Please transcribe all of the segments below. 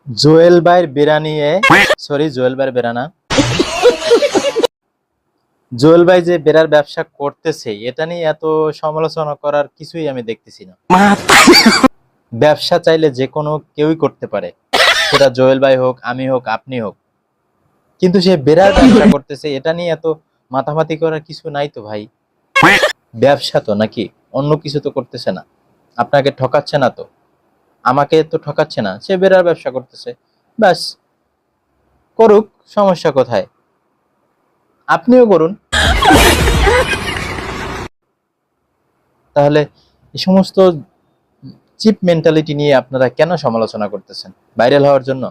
জুয়েল ভাইয়ের বেড়া নিয়ে, সরি জুয়েল ভাইয়ের বেড়া না, জুয়েল ভাই যে বেড়ার ব্যবসা করতেছে এটা নিয়ে এত সমালোচনা করার কিছুই আমি দেখতেছি না। ব্যবসা চাইলে যে কোনো কেউই করতে পারে, সেটা জুয়েল ভাই হোক, আমি হোক, আপনি হোক, কিন্তু সে বেড়ার ব্যবসা করতেছে এটা নিয়ে এত মাথামাতি করার কিছু নাই তো ভাই। ব্যবসা তো নাকি, অন্য কিছু তো করতেছে না, আপনাকে ঠকাচ্ছে না তো, আমাকে তো ঠকাচ্ছে না, সে বেড়ার ব্যবসা করতেছে, ব্যাস, করুক, সমস্যা কোথায়, আপনিও করুন। তাহলে এই সমস্ত চিপ মেন্টালিটি নিয়ে আপনারা কেন সমালোচনা করতেছেন? ভাইরাল হওয়ার জন্য?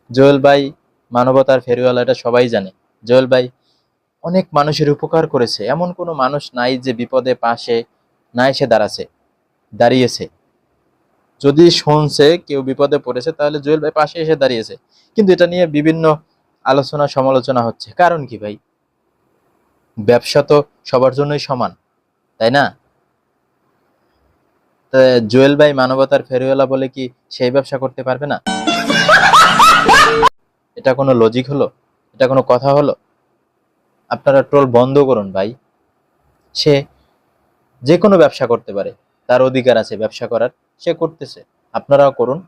জুয়েল ভাই মানবতার ফেরিওয়ালা, এটা সবাই জানে। জুয়েল ভাই অনেক মানুষের উপকার করেছে, এমন কোনো মানুষ নাই যে বিপদে পাশে না এসে দাঁড়িয়েছে। যদি শুনছে কেউ বিপদে পড়েছে তাহলে জুয়েল ভাই পাশে এসে দাঁড়িয়েছে। কিন্তু এটা নিয়ে বিভিন্ন আলোচনা সমালোচনা হচ্ছে, কারণ কি ভাই? ব্যবসা তো সবার জন্যই সমান, তাই না? তা জুয়েল ভাই মানবতার ফেরিওয়ালা বলে কি সেই ব্যবসা করতে পারবে না? এটা কোনো লজিক হলো? এটা কোনো কথা হলো? আপনারা ট্রোল বন্ধ করুন ভাই। সে যে কোনো ব্যবসা করতে পারে, তার অধিকার আছে ব্যবসা করার, সে করতেছে, আপনারাও করুন।